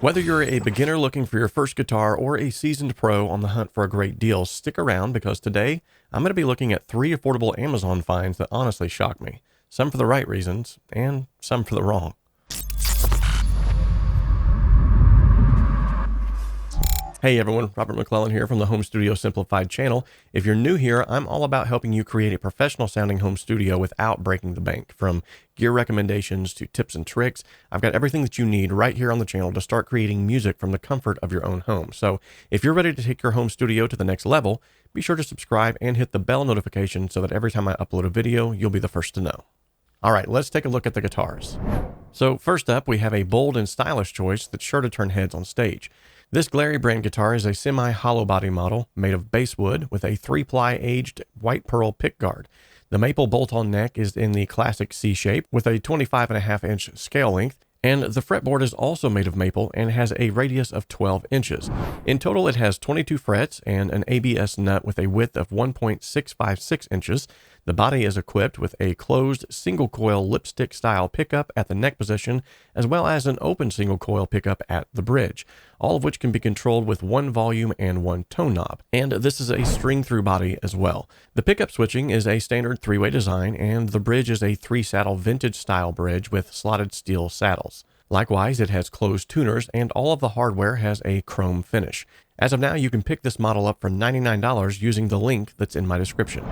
Whether you're a beginner looking for your first guitar or a seasoned pro on the hunt for a great deal, stick around because today I'm going to be looking at 3 affordable Amazon finds that honestly shocked me. Some for the right reasons and some for the wrong. Hey everyone, Robert McClellan here from the Home Studio Simplified channel. If you're new here, I'm all about helping you create a professional sounding home studio without breaking the bank. From gear recommendations to tips and tricks, I've got everything that you need right here on the channel to start creating music from the comfort of your own home. So if you're ready to take your home studio to the next level, be sure to subscribe and hit the bell notification so that every time I upload a video, you'll be the first to know. All right, let's take a look at the guitars. So first up, we have a bold and stylish choice that's sure to turn heads on stage. This Glarry brand guitar is a semi-hollow body model made of basswood with a 3-ply aged white pearl pickguard. The maple bolt-on neck is in the classic C shape with a 25.5-inch scale length, and the fretboard is also made of maple and has a radius of 12 inches. In total, it has 22 frets and an ABS nut with a width of 1.656 inches. The body is equipped with a closed single-coil lipstick style pickup at the neck position, as well as an open single-coil pickup at the bridge, all of which can be controlled with one volume and one tone knob. And this is a string-through body as well. The pickup switching is a standard 3-way design, and the bridge is a 3-saddle vintage-style bridge with slotted steel saddles. Likewise, it has closed tuners, and all of the hardware has a chrome finish. As of now, you can pick this model up for $99 using the link that's in my description.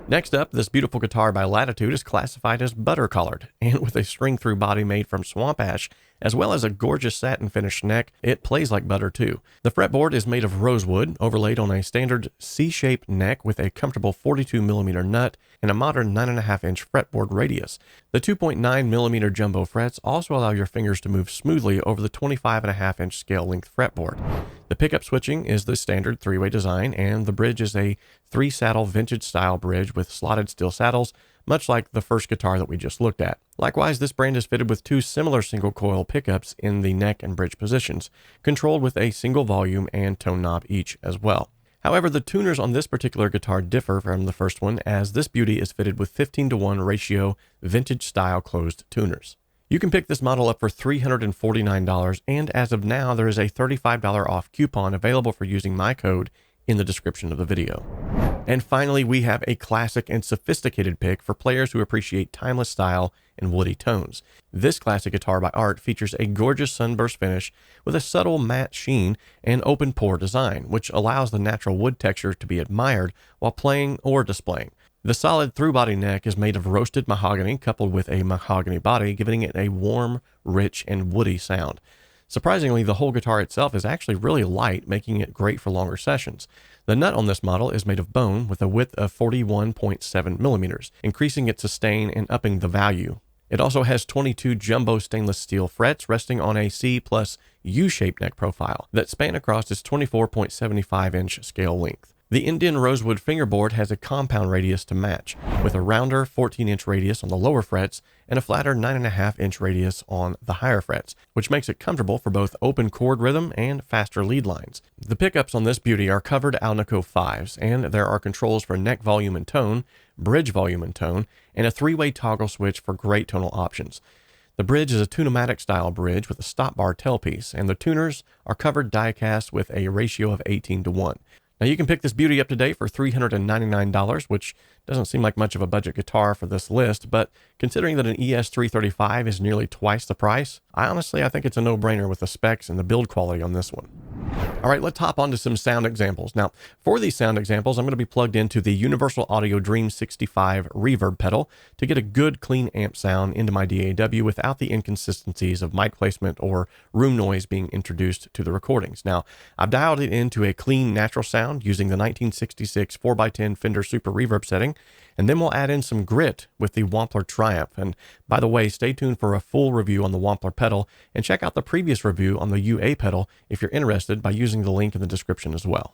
Next up, this beautiful guitar by Latitude is classified as butter-colored, and with a string-through body made from swamp ash, as well as a gorgeous satin finished neck, it plays like butter too. The fretboard is made of rosewood, overlaid on a standard C-shaped neck with a comfortable 42mm nut and a modern 9.5-inch fretboard radius. The 2.9mm jumbo frets also allow your fingers to move smoothly over the 25.5-inch scale length fretboard. The pickup switching is the standard 3-way design, and the bridge is a 3-saddle vintage-style bridge with slotted steel saddles, much like the first guitar that we just looked at. Likewise, this brand is fitted with 2 similar single-coil pickups in the neck and bridge positions, controlled with a single volume and tone knob each as well. However, the tuners on this particular guitar differ from the first one, as this beauty is fitted with 15:1 ratio vintage-style closed tuners. You can pick this model up for $349, and as of now, there is a $35 off coupon available for using my code in the description of the video. And finally, we have a classic and sophisticated pick for players who appreciate timeless style and woody tones. This classic guitar by Eart features a gorgeous sunburst finish with a subtle matte sheen and open pore design, which allows the natural wood texture to be admired while playing or displaying. The solid through-body neck is made of roasted mahogany coupled with a mahogany body, giving it a warm, rich, and woody sound. Surprisingly, the whole guitar itself is actually really light, making it great for longer sessions. The nut on this model is made of bone with a width of 41.7mm, increasing its sustain and upping the value. It also has 22 jumbo stainless steel frets resting on a C plus U-shaped neck profile that span across its 24.75-inch scale length. The Indian rosewood fingerboard has a compound radius to match, with a rounder 14-inch radius on the lower frets and a flatter 9.5-inch radius on the higher frets, which makes it comfortable for both open chord rhythm and faster lead lines. The pickups on this beauty are covered Alnico 5s, and there are controls for neck volume and tone, bridge volume and tone, and a 3-way toggle switch for great tonal options. The bridge is a tune-o-matic style bridge with a stop bar tailpiece, and the tuners are covered die-cast with a ratio of 18:1. Now you can pick this beauty up today for $399, which doesn't seem like much of a budget guitar for this list, but considering that an ES335 is nearly twice the price, I think it's a no-brainer with the specs and the build quality on this one. All right, let's hop on to some sound examples. Now, for these sound examples, I'm going to be plugged into the Universal Audio Dream 65 reverb pedal to get a good, clean amp sound into my DAW without the inconsistencies of mic placement or room noise being introduced to the recordings. Now, I've dialed it into a clean, natural sound using the 1966 4x10 Fender Super Reverb setting, and then we'll add in some grit with the Wampler Triumph. And by the way, stay tuned for a full review on the Wampler pedal, and check out the previous review on the UA pedal if you're interested by using the link in the description as well.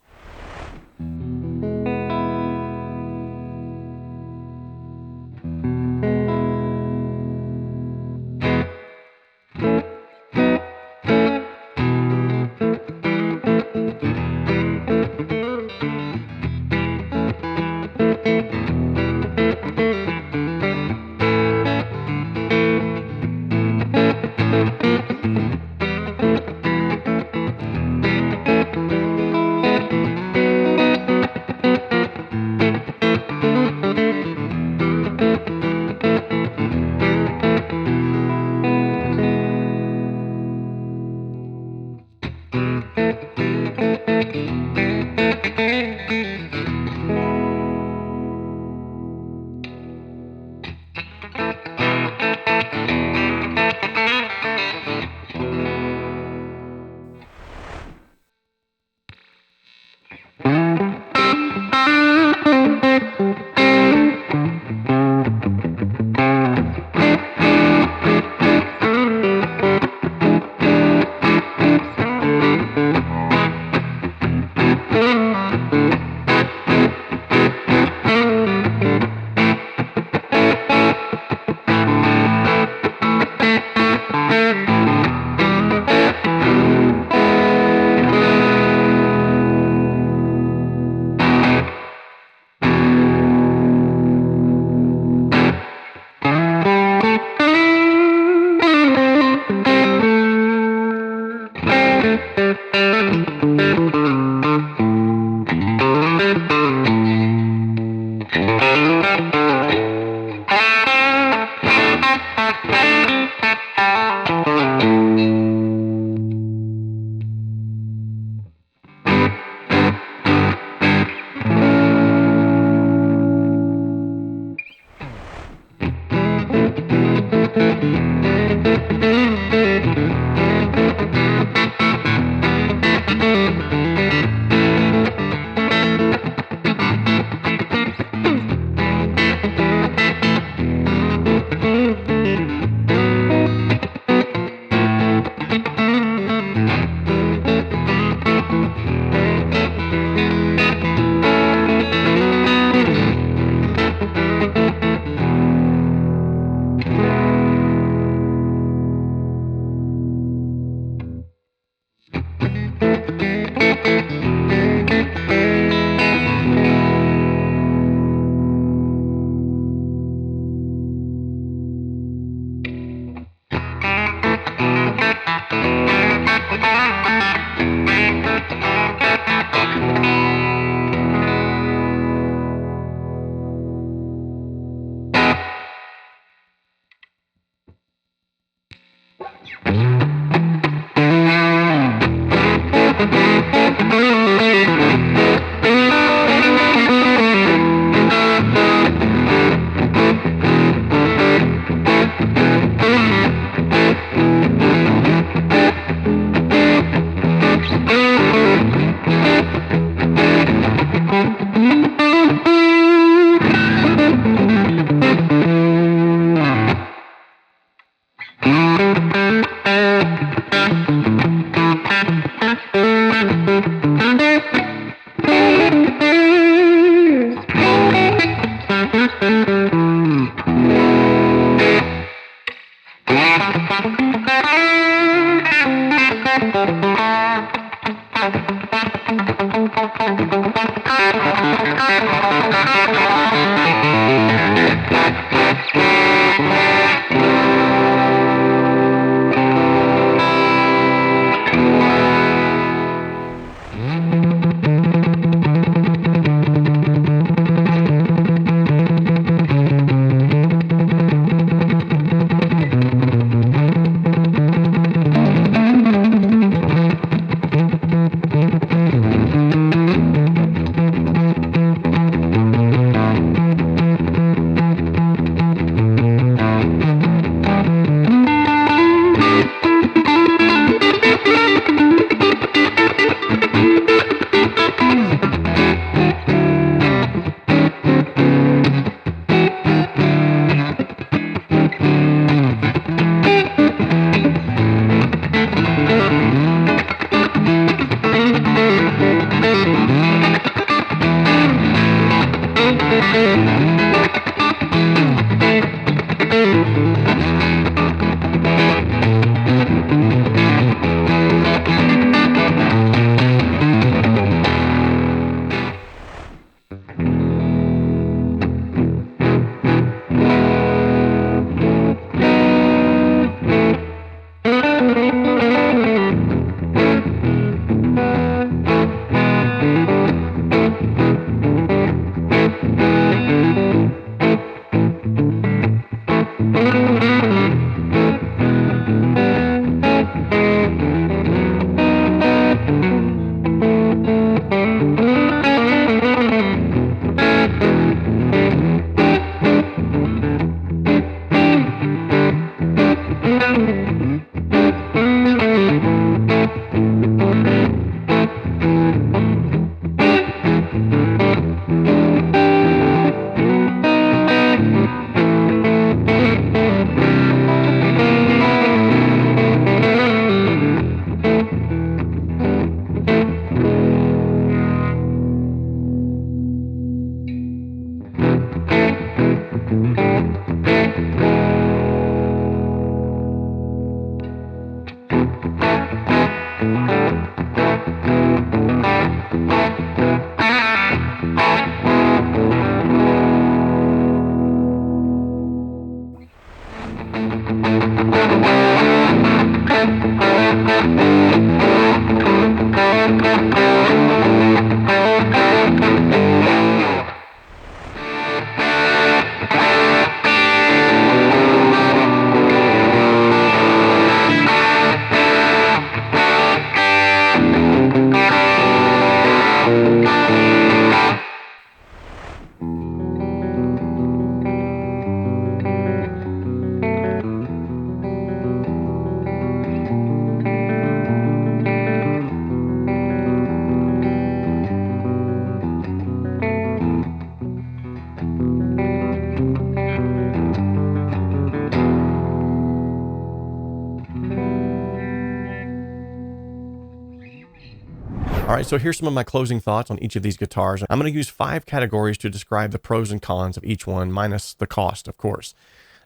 All right, so here's some of my closing thoughts on each of these guitars. I'm going to use 5 categories to describe the pros and cons of each one, minus the cost, of course.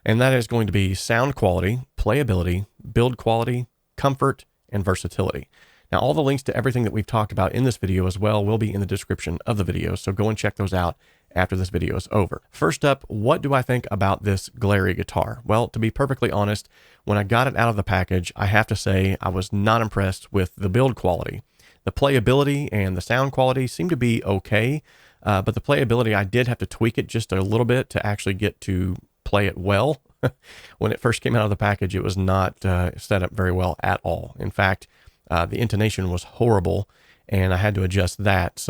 And that is going to be sound quality, playability, build quality, comfort, and versatility. Now, all the links to everything that we've talked about in this video as well will be in the description of the video, so go and check those out after this video is over. First up, what do I think about this Glarry guitar? Well, to be perfectly honest, when I got it out of the package, I have to say I was not impressed with the build quality. The playability and the sound quality seem to be okay, but the playability, I did have to tweak it just a little bit to actually get to play it well. When it first came out of the package, it was not set up very well at all. In fact, the intonation was horrible, and I had to adjust that.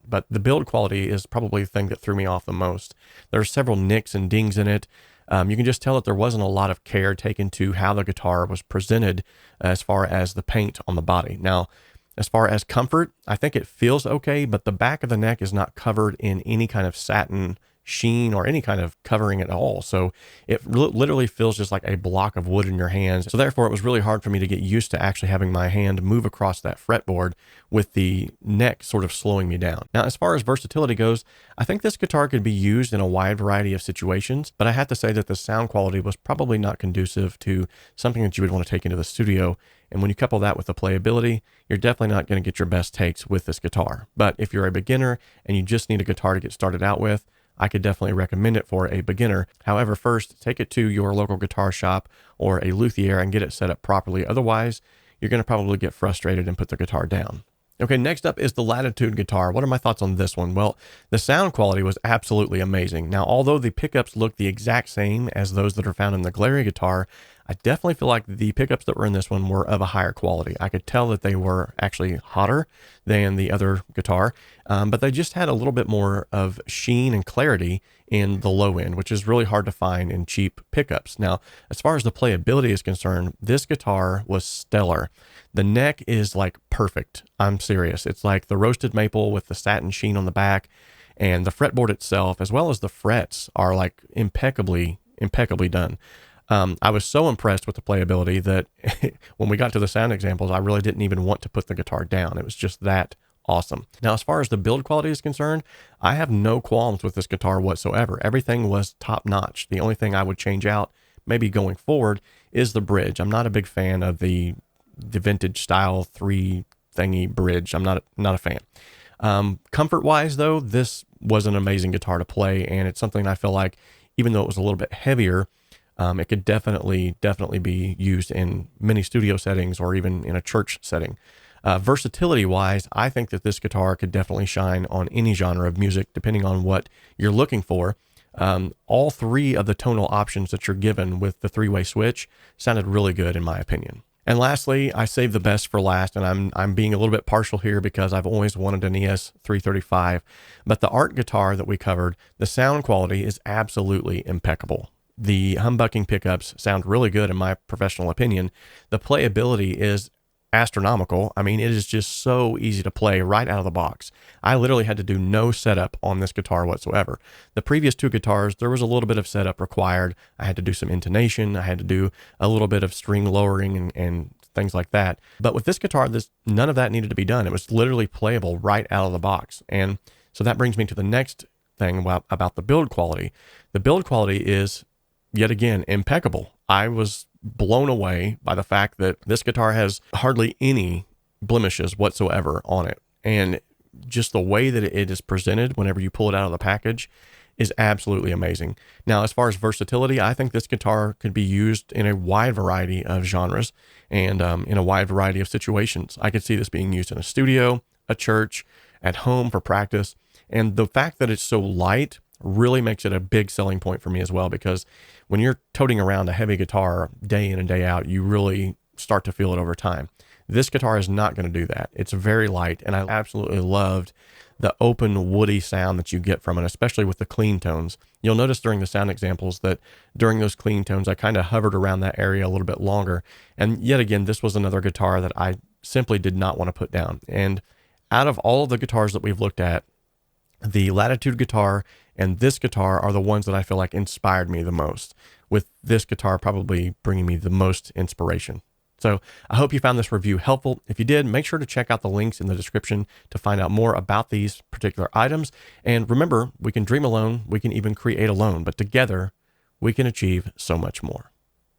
But the build quality is probably the thing that threw me off the most. There are several nicks and dings in it. You can just tell that there wasn't a lot of care taken to how the guitar was presented as far as the paint on the body. Now, as far as comfort, I think it feels okay, but the back of the neck is not covered in any kind of satin sheen or any kind of covering at all. So it literally feels just like a block of wood in your hands. So therefore, it was really hard for me to get used to actually having my hand move across that fretboard with the neck sort of slowing me down. Now, as far as versatility goes, I think this guitar could be used in a wide variety of situations, but I have to say that the sound quality was probably not conducive to something that you would want to take into the studio. And when you couple that with the playability, you're definitely not going to get your best takes with this guitar. But if you're a beginner and you just need a guitar to get started out with, I could definitely recommend it for a beginner. However, first, take it to your local guitar shop or a luthier and get it set up properly. Otherwise, you're going to probably get frustrated and put the guitar down. Okay, next up is the Latitude Guitar. What are my thoughts on this one? Well, the sound quality was absolutely amazing. Now, although the pickups look the exact same as those that are found in the Glarry guitar, I definitely feel like the pickups that were in this one were of a higher quality. I could tell that they were actually hotter than the other guitar, but they just had a little bit more of sheen and clarity in the low end, which is really hard to find in cheap pickups. Now, as far as the playability is concerned, this guitar was stellar. The neck is like perfect. I'm serious. It's like the roasted maple with the satin sheen on the back, and the fretboard itself, as well as the frets, are like impeccably done. I was so impressed with the playability that when we got to the sound examples, I really didn't even want to put the guitar down. It was just that awesome. Now, as far as the build quality is concerned, I have no qualms with this guitar whatsoever. Everything was top notch. The only thing I would change out, maybe going forward, is the bridge. I'm not a big fan of the vintage style 3 thingy bridge. I'm not a fan. Comfort wise though, this was an amazing guitar to play, and it's something I feel like, even though it was a little bit heavier, it could definitely be used in many studio settings or even in a church setting. Versatility wise, I think that this guitar could definitely shine on any genre of music, depending on what you're looking for. All 3 of the tonal options that you're given with the 3-way switch sounded really good in my opinion. And lastly, I saved the best for last, and I'm being a little bit partial here because I've always wanted an ES335, but the Eart guitar that we covered, the sound quality is absolutely impeccable. The humbucking pickups sound really good in my professional opinion. The playability is astronomical. I mean, it is just so easy to play right out of the box. I literally had to do no setup on this guitar whatsoever. The previous 2 guitars, there was a little bit of setup required. I had to do some intonation. I had to do a little bit of string lowering and things like that. But with this guitar, none of that needed to be done. It was literally playable right out of the box. And so that brings me to the next thing about the build quality. The build quality is, yet again, impeccable. I was blown away by the fact that this guitar has hardly any blemishes whatsoever on it. And just the way that it is presented whenever you pull it out of the package is absolutely amazing. Now, as far as versatility, I think this guitar could be used in a wide variety of genres and in a wide variety of situations. I could see this being used in a studio, a church, at home for practice. And the fact that it's so light really makes it a big selling point for me as well, because when you're toting around a heavy guitar day in and day out, you really start to feel it over time. This guitar is not going to do that. It's very light, and I absolutely loved the open woody sound that you get from it, especially with the clean tones. You'll notice during the sound examples that during those clean tones, I kind of hovered around that area a little bit longer. And yet again, this was another guitar that I simply did not want to put down. And out of all of the guitars that we've looked at, the Latitude guitar and this guitar are the ones that I feel like inspired me the most, with this guitar probably bringing me the most inspiration. So I hope you found this review helpful. If you did, make sure to check out the links in the description to find out more about these particular items. And remember, we can dream alone, we can even create alone, but together we can achieve so much more.